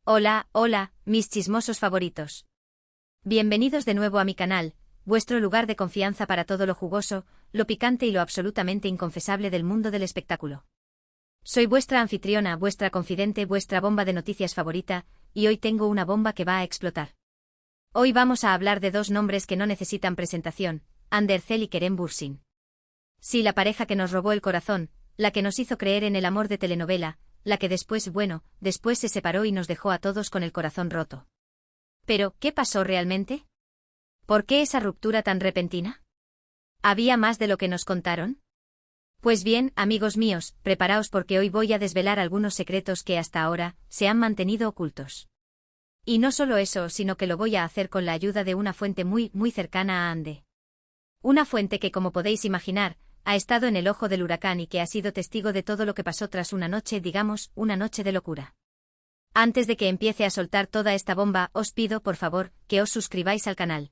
Hola, hola, mis chismosos favoritos. Bienvenidos de nuevo a mi canal, vuestro lugar de confianza para todo lo jugoso, lo picante y lo absolutamente inconfesable del mundo del espectáculo. Soy vuestra anfitriona, vuestra confidente, vuestra bomba de noticias favorita, y hoy tengo una bomba que va a explotar. Hoy vamos a hablar de dos nombres que no necesitan presentación, Hande Erçel y Kerem Bürsin. Sí, la pareja que nos robó el corazón, la que nos hizo creer en el amor de telenovela, la que después se separó y nos dejó a todos con el corazón roto. Pero, ¿qué pasó realmente? ¿Por qué esa ruptura tan repentina? ¿Había más de lo que nos contaron? Pues bien, amigos míos, preparaos porque hoy voy a desvelar algunos secretos que hasta ahora se han mantenido ocultos. Y no solo eso, sino que lo voy a hacer con la ayuda de una fuente muy cercana a Hande. Una fuente que, como podéis imaginar, ha estado en el ojo del huracán y que ha sido testigo de todo lo que pasó tras una noche, digamos, una noche de locura. Antes de que empiece a soltar toda esta bomba, os pido, por favor, que os suscribáis al canal.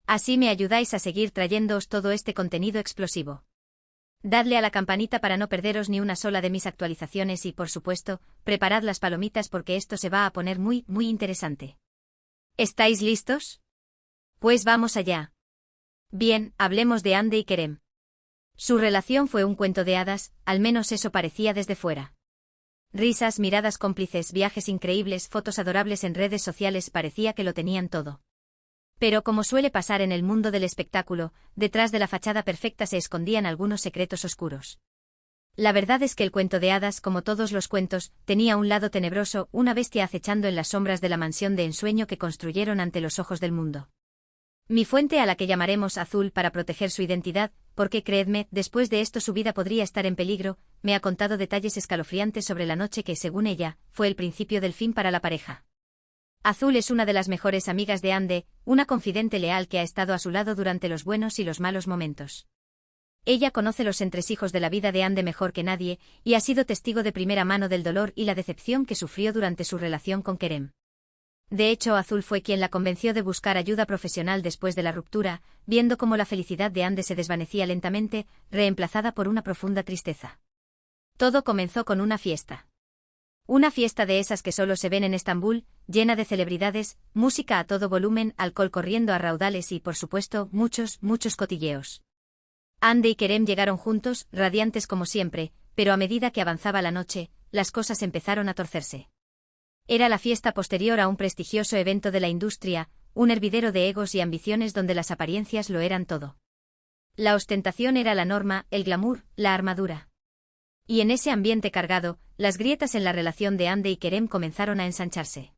Así me ayudáis a seguir trayéndoos todo este contenido explosivo. Dadle a la campanita para no perderos ni una sola de mis actualizaciones y, por supuesto, preparad las palomitas porque esto se va a poner muy interesante. ¿Estáis listos? Pues vamos allá. Bien, hablemos de Hande y Kerem. Su relación fue un cuento de hadas, al menos eso parecía desde fuera. Risas, miradas cómplices, viajes increíbles, fotos adorables en redes sociales, parecía que lo tenían todo. Pero como suele pasar en el mundo del espectáculo, detrás de la fachada perfecta se escondían algunos secretos oscuros. La verdad es que el cuento de hadas, como todos los cuentos, tenía un lado tenebroso, una bestia acechando en las sombras de la mansión de ensueño que construyeron ante los ojos del mundo. Mi fuente, a la que llamaremos Azul para proteger su identidad, porque creedme, después de esto su vida podría estar en peligro, me ha contado detalles escalofriantes sobre la noche que, según ella, fue el principio del fin para la pareja. Azul es una de las mejores amigas de Hande, una confidente leal que ha estado a su lado durante los buenos y los malos momentos. Ella conoce los entresijos de la vida de Hande mejor que nadie, y ha sido testigo de primera mano del dolor y la decepción que sufrió durante su relación con Kerem. De hecho, Azul fue quien la convenció de buscar ayuda profesional después de la ruptura, viendo cómo la felicidad de Hande se desvanecía lentamente, reemplazada por una profunda tristeza. Todo comenzó con una fiesta. Una fiesta de esas que solo se ven en Estambul, llena de celebridades, música a todo volumen, alcohol corriendo a raudales y, por supuesto, muchos cotilleos. Hande y Kerem llegaron juntos, radiantes como siempre, pero a medida que avanzaba la noche, las cosas empezaron a torcerse. Era la fiesta posterior a un prestigioso evento de la industria, un hervidero de egos y ambiciones donde las apariencias lo eran todo. La ostentación era la norma, el glamour, la armadura. Y en ese ambiente cargado, las grietas en la relación de Hande y Kerem comenzaron a ensancharse.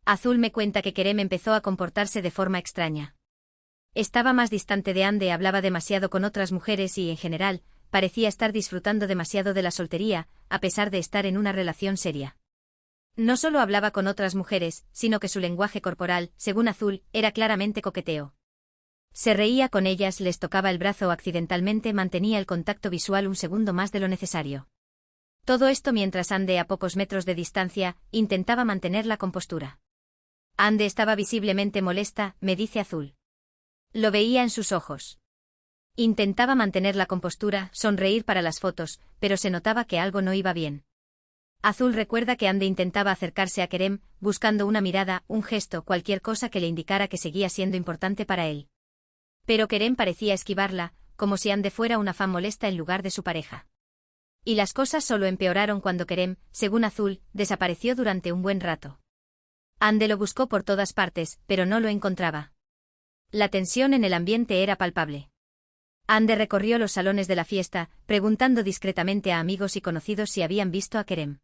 Azul me cuenta que Kerem empezó a comportarse de forma extraña. Estaba más distante de Hande, hablaba demasiado con otras mujeres y, en general, parecía estar disfrutando demasiado de la soltería, a pesar de estar en una relación seria. No solo hablaba con otras mujeres, sino que su lenguaje corporal, según Azul, era claramente coqueteo. Se reía con ellas, les tocaba el brazo o accidentalmente mantenía el contacto visual un segundo más de lo necesario. Todo esto mientras Hande, a pocos metros de distancia, intentaba mantener la compostura. Hande estaba visiblemente molesta, me dice Azul. Lo veía en sus ojos. Intentaba mantener la compostura, sonreír para las fotos, pero se notaba que algo no iba bien. Azul recuerda que Hande intentaba acercarse a Kerem, buscando una mirada, un gesto, cualquier cosa que le indicara que seguía siendo importante para él. Pero Kerem parecía esquivarla, como si Hande fuera una fan molesta en lugar de su pareja. Y las cosas solo empeoraron cuando Kerem, según Azul, desapareció durante un buen rato. Hande lo buscó por todas partes, pero no lo encontraba. La tensión en el ambiente era palpable. Hande recorrió los salones de la fiesta, preguntando discretamente a amigos y conocidos si habían visto a Kerem.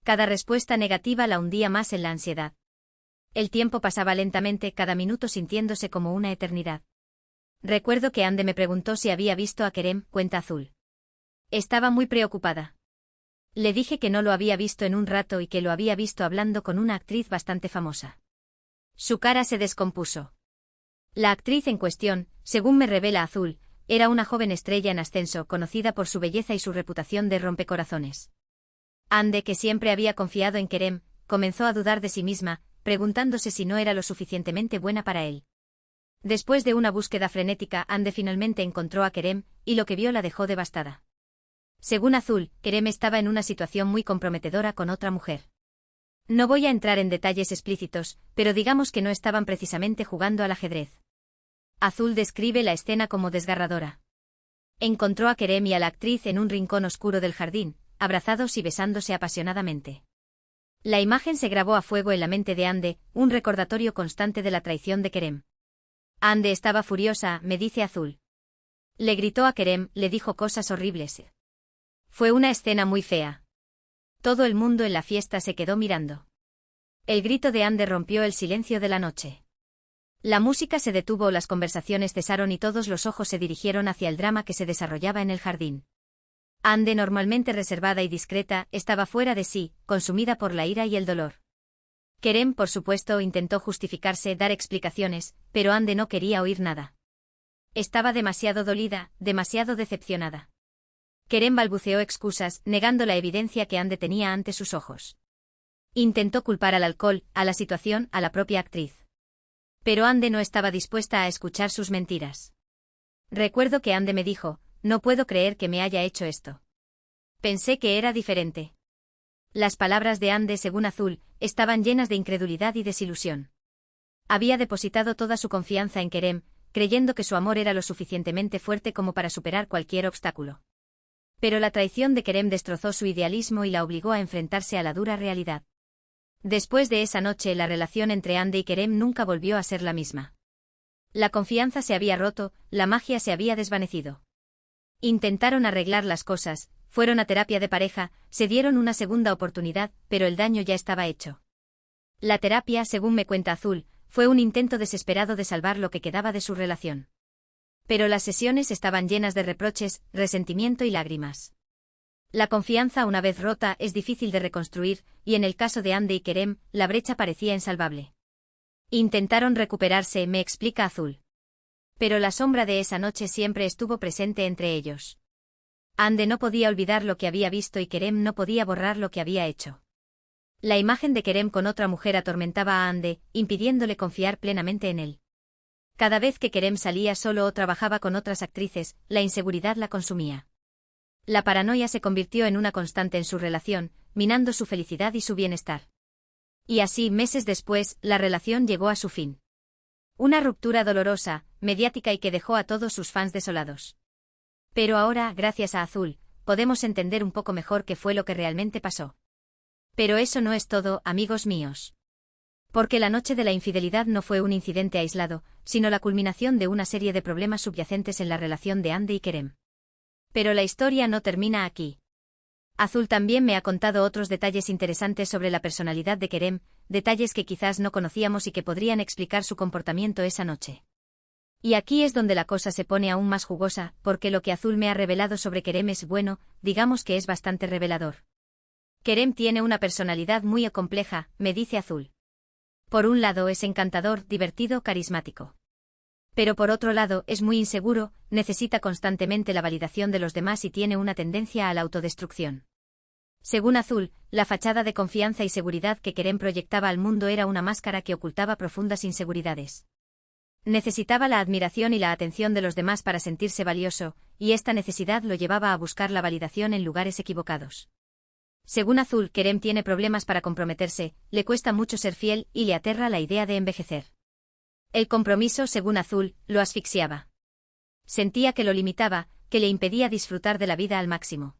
Cada respuesta negativa la hundía más en la ansiedad. El tiempo pasaba lentamente, cada minuto sintiéndose como una eternidad. Recuerdo que Hande me preguntó si había visto a Kerem, cuenta Azul. Estaba muy preocupada. Le dije que no lo había visto en un rato y que lo había visto hablando con una actriz bastante famosa. Su cara se descompuso. La actriz en cuestión, según me revela Azul, era una joven estrella en ascenso, conocida por su belleza y su reputación de rompecorazones. Hande, que siempre había confiado en Kerem, comenzó a dudar de sí misma, preguntándose si no era lo suficientemente buena para él. Después de una búsqueda frenética, Hande finalmente encontró a Kerem, y lo que vio la dejó devastada. Según Azul, Kerem estaba en una situación muy comprometedora con otra mujer. No voy a entrar en detalles explícitos, pero digamos que no estaban precisamente jugando al ajedrez. Azul describe la escena como desgarradora. Encontró a Kerem y a la actriz en un rincón oscuro del jardín, abrazados y besándose apasionadamente. La imagen se grabó a fuego en la mente de Ande, un recordatorio constante de la traición de Kerem. Ande estaba furiosa, me dice Azul. Le gritó a Kerem, le dijo cosas horribles. Fue una escena muy fea. Todo el mundo en la fiesta se quedó mirando. El grito de Ande rompió el silencio de la noche. La música se detuvo, las conversaciones cesaron y todos los ojos se dirigieron hacia el drama que se desarrollaba en el jardín. Ande, normalmente reservada y discreta, estaba fuera de sí, consumida por la ira y el dolor. Kerem, por supuesto, intentó justificarse, dar explicaciones, pero Ande no quería oír nada. Estaba demasiado dolida, demasiado decepcionada. Kerem balbuceó excusas, negando la evidencia que Ande tenía ante sus ojos. Intentó culpar al alcohol, a la situación, a la propia actriz. Pero Ande no estaba dispuesta a escuchar sus mentiras. Recuerdo que Ande me dijo, no puedo creer que me haya hecho esto. Pensé que era diferente. Las palabras de Ande, según Azul, estaban llenas de incredulidad y desilusión. Había depositado toda su confianza en Kerem, creyendo que su amor era lo suficientemente fuerte como para superar cualquier obstáculo. Pero la traición de Kerem destrozó su idealismo y la obligó a enfrentarse a la dura realidad. Después de esa noche, la relación entre Ande y Kerem nunca volvió a ser la misma. La confianza se había roto, la magia se había desvanecido. Intentaron arreglar las cosas, fueron a terapia de pareja, se dieron una segunda oportunidad, pero el daño ya estaba hecho. La terapia, según me cuenta Azul, fue un intento desesperado de salvar lo que quedaba de su relación. Pero las sesiones estaban llenas de reproches, resentimiento y lágrimas. La confianza, una vez rota, es difícil de reconstruir, y en el caso de Ande y Kerem, la brecha parecía insalvable. Intentaron recuperarse, me explica Azul. Pero la sombra de esa noche siempre estuvo presente entre ellos. Ande no podía olvidar lo que había visto y Kerem no podía borrar lo que había hecho. La imagen de Kerem con otra mujer atormentaba a Ande, impidiéndole confiar plenamente en él. Cada vez que Kerem salía solo o trabajaba con otras actrices, la inseguridad la consumía. La paranoia se convirtió en una constante en su relación, minando su felicidad y su bienestar. Y así, meses después, la relación llegó a su fin. Una ruptura dolorosa, mediática y que dejó a todos sus fans desolados. Pero ahora, gracias a Azul, podemos entender un poco mejor qué fue lo que realmente pasó. Pero eso no es todo, amigos míos. Porque la noche de la infidelidad no fue un incidente aislado, sino la culminación de una serie de problemas subyacentes en la relación de Ande y Kerem. Pero la historia no termina aquí. Azul también me ha contado otros detalles interesantes sobre la personalidad de Kerem, detalles que quizás no conocíamos y que podrían explicar su comportamiento esa noche. Y aquí es donde la cosa se pone aún más jugosa, porque lo que Azul me ha revelado sobre Kerem es bueno, digamos que es bastante revelador. Kerem tiene una personalidad muy compleja, me dice Azul. Por un lado es encantador, divertido, carismático. Pero por otro lado es muy inseguro, necesita constantemente la validación de los demás y tiene una tendencia a la autodestrucción. Según Azul, la fachada de confianza y seguridad que Kerem proyectaba al mundo era una máscara que ocultaba profundas inseguridades. Necesitaba la admiración y la atención de los demás para sentirse valioso, y esta necesidad lo llevaba a buscar la validación en lugares equivocados. Según Azul, Kerem tiene problemas para comprometerse, le cuesta mucho ser fiel y le aterra la idea de envejecer. El compromiso, según Azul, lo asfixiaba. Sentía que lo limitaba, que le impedía disfrutar de la vida al máximo.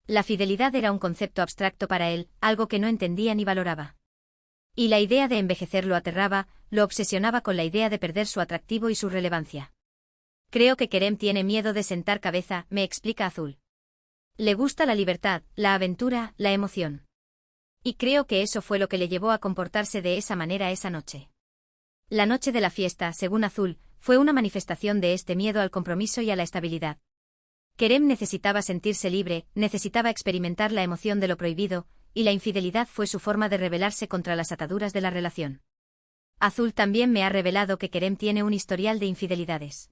La fidelidad era un concepto abstracto para él, algo que no entendía ni valoraba. Y la idea de envejecer lo aterraba, lo obsesionaba con la idea de perder su atractivo y su relevancia. Creo que Kerem tiene miedo de sentar cabeza, me explica Azul. Le gusta la libertad, la aventura, la emoción. Y creo que eso fue lo que le llevó a comportarse de esa manera esa noche. La noche de la fiesta, según Azul, fue una manifestación de este miedo al compromiso y a la estabilidad. Kerem necesitaba sentirse libre, necesitaba experimentar la emoción de lo prohibido, y la infidelidad fue su forma de rebelarse contra las ataduras de la relación. Azul también me ha revelado que Kerem tiene un historial de infidelidades.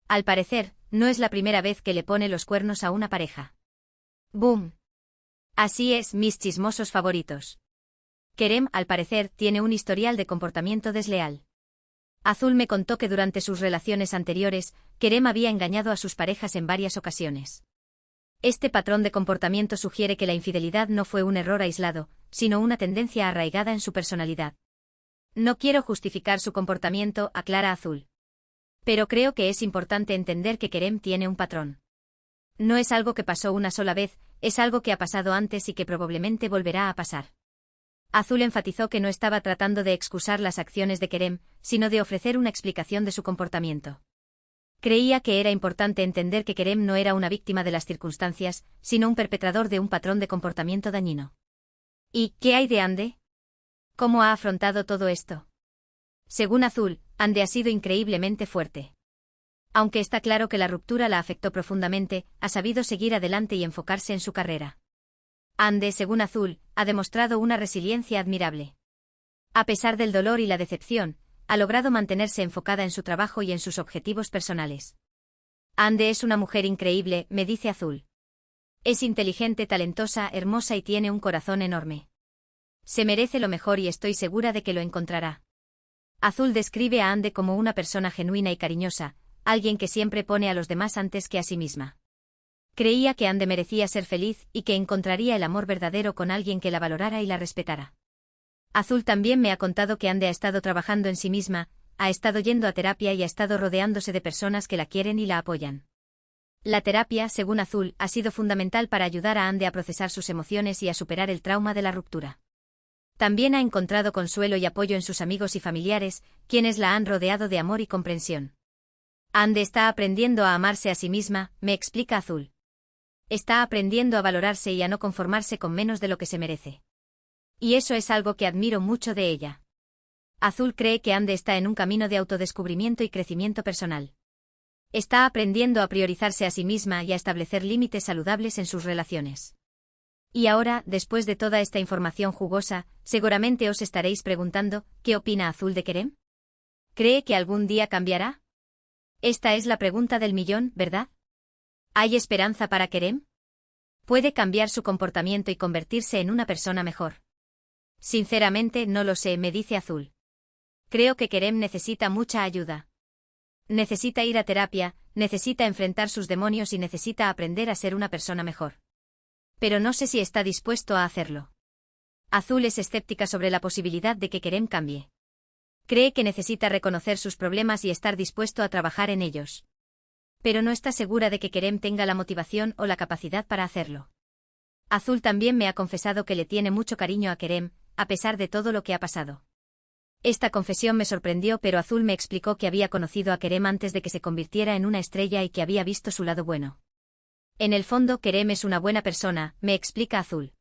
Al parecer, no es la primera vez que le pone los cuernos a una pareja. ¡Boom! Así es, mis chismosos favoritos. Kerem, al parecer, tiene un historial de comportamiento desleal. Azul me contó que durante sus relaciones anteriores, Kerem había engañado a sus parejas en varias ocasiones. Este patrón de comportamiento sugiere que la infidelidad no fue un error aislado, sino una tendencia arraigada en su personalidad. No quiero justificar su comportamiento, aclara Azul. Pero creo que es importante entender que Kerem tiene un patrón. No es algo que pasó una sola vez, es algo que ha pasado antes y que probablemente volverá a pasar. Azul enfatizó que no estaba tratando de excusar las acciones de Kerem, sino de ofrecer una explicación de su comportamiento. Creía que era importante entender que Kerem no era una víctima de las circunstancias, sino un perpetrador de un patrón de comportamiento dañino. ¿Y qué hay de Ande? ¿Cómo ha afrontado todo esto? Según Azul, Ande ha sido increíblemente fuerte. Aunque está claro que la ruptura la afectó profundamente, ha sabido seguir adelante y enfocarse en su carrera. Ande, según Azul, ha demostrado una resiliencia admirable. A pesar del dolor y la decepción, ha logrado mantenerse enfocada en su trabajo y en sus objetivos personales. Ande es una mujer increíble, me dice Azul. Es inteligente, talentosa, hermosa y tiene un corazón enorme. Se merece lo mejor y estoy segura de que lo encontrará. Azul describe a Ande como una persona genuina y cariñosa, alguien que siempre pone a los demás antes que a sí misma. Creía que Ande merecía ser feliz y que encontraría el amor verdadero con alguien que la valorara y la respetara. Azul también me ha contado que Ande ha estado trabajando en sí misma, ha estado yendo a terapia y ha estado rodeándose de personas que la quieren y la apoyan. La terapia, según Azul, ha sido fundamental para ayudar a Ande a procesar sus emociones y a superar el trauma de la ruptura. También ha encontrado consuelo y apoyo en sus amigos y familiares, quienes la han rodeado de amor y comprensión. Ande está aprendiendo a amarse a sí misma, me explica Azul. Está aprendiendo a valorarse y a no conformarse con menos de lo que se merece. Y eso es algo que admiro mucho de ella. Azul cree que Ande está en un camino de autodescubrimiento y crecimiento personal. Está aprendiendo a priorizarse a sí misma y a establecer límites saludables en sus relaciones. Y ahora, después de toda esta información jugosa, seguramente os estaréis preguntando, ¿qué opina Azul de Kerem? ¿Cree que algún día cambiará? Esta es la pregunta del millón, ¿verdad? ¿Hay esperanza para Kerem? ¿Puede cambiar su comportamiento y convertirse en una persona mejor? Sinceramente no lo sé, me dice Azul. Creo que Kerem necesita mucha ayuda. Necesita ir a terapia, necesita enfrentar sus demonios y necesita aprender a ser una persona mejor. Pero no sé si está dispuesto a hacerlo. Azul es escéptica sobre la posibilidad de que Kerem cambie. Cree que necesita reconocer sus problemas y estar dispuesto a trabajar en ellos. Pero no está segura de que Kerem tenga la motivación o la capacidad para hacerlo. Azul también me ha confesado que le tiene mucho cariño a Kerem, a pesar de todo lo que ha pasado. Esta confesión me sorprendió, pero Azul me explicó que había conocido a Kerem antes de que se convirtiera en una estrella y que había visto su lado bueno. En el fondo, Kerem es una buena persona, me explica Azul.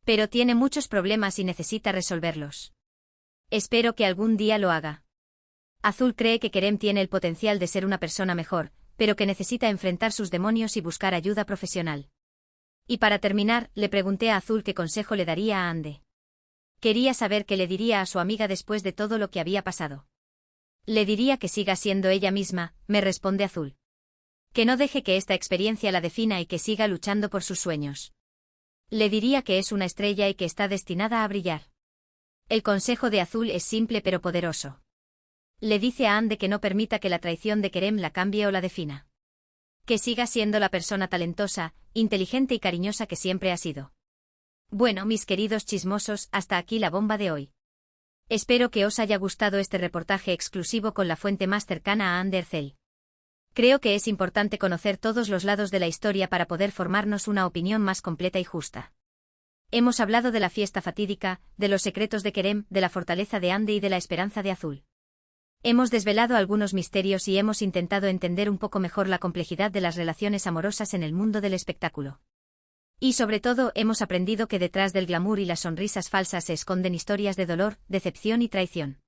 Pero tiene muchos problemas y necesita resolverlos. Espero que algún día lo haga. Azul cree que Kerem tiene el potencial de ser una persona mejor, pero que necesita enfrentar sus demonios y buscar ayuda profesional. Y para terminar, le pregunté a Azul qué consejo le daría a Ande. Quería saber qué le diría a su amiga después de todo lo que había pasado. Le diría que siga siendo ella misma, me responde Azul. Que no deje que esta experiencia la defina y que siga luchando por sus sueños. Le diría que es una estrella y que está destinada a brillar. El consejo de Azul es simple pero poderoso. Le dice a Ande que no permita que la traición de Kerem la cambie o la defina. Que siga siendo la persona talentosa, inteligente y cariñosa que siempre ha sido. Bueno, mis queridos chismosos, hasta aquí la bomba de hoy. Espero que os haya gustado este reportaje exclusivo con la fuente más cercana a Ande Ercel. Creo que es importante conocer todos los lados de la historia para poder formarnos una opinión más completa y justa. Hemos hablado de la fiesta fatídica, de los secretos de Kerem, de la fortaleza de Ande y de la esperanza de Azul. Hemos desvelado algunos misterios y hemos intentado entender un poco mejor la complejidad de las relaciones amorosas en el mundo del espectáculo. Y sobre todo, hemos aprendido que detrás del glamour y las sonrisas falsas se esconden historias de dolor, decepción y traición.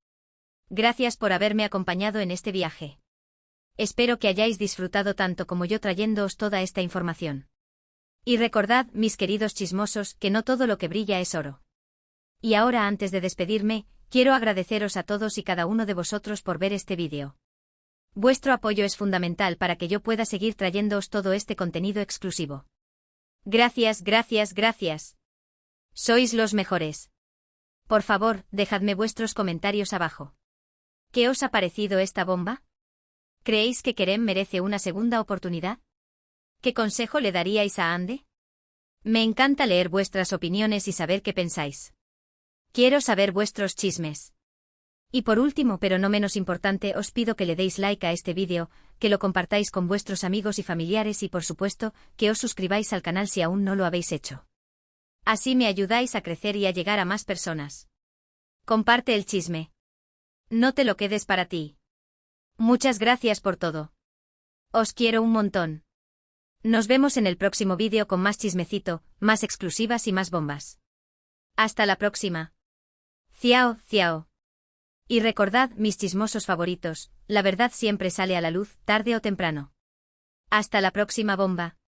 Gracias por haberme acompañado en este viaje. Espero que hayáis disfrutado tanto como yo trayéndoos toda esta información. Y recordad, mis queridos chismosos, que no todo lo que brilla es oro. Y ahora, antes de despedirme, quiero agradeceros a todos y cada uno de vosotros por ver este vídeo. Vuestro apoyo es fundamental para que yo pueda seguir trayéndoos todo este contenido exclusivo. Gracias, gracias, gracias. Sois los mejores. Por favor, dejadme vuestros comentarios abajo. ¿Qué os ha parecido esta bomba? ¿Creéis que Kerem merece una segunda oportunidad? ¿Qué consejo le daríais a Ande? Me encanta leer vuestras opiniones y saber qué pensáis. Quiero saber vuestros chismes. Y por último, pero no menos importante, os pido que le deis like a este vídeo, que lo compartáis con vuestros amigos y familiares y por supuesto, que os suscribáis al canal si aún no lo habéis hecho. Así me ayudáis a crecer y a llegar a más personas. Comparte el chisme. No te lo quedes para ti. Muchas gracias por todo. Os quiero un montón. Nos vemos en el próximo vídeo con más chismecito, más exclusivas y más bombas. Hasta la próxima. Ciao, ciao. Y recordad, mis chismosos favoritos, la verdad siempre sale a la luz, tarde o temprano. Hasta la próxima bomba.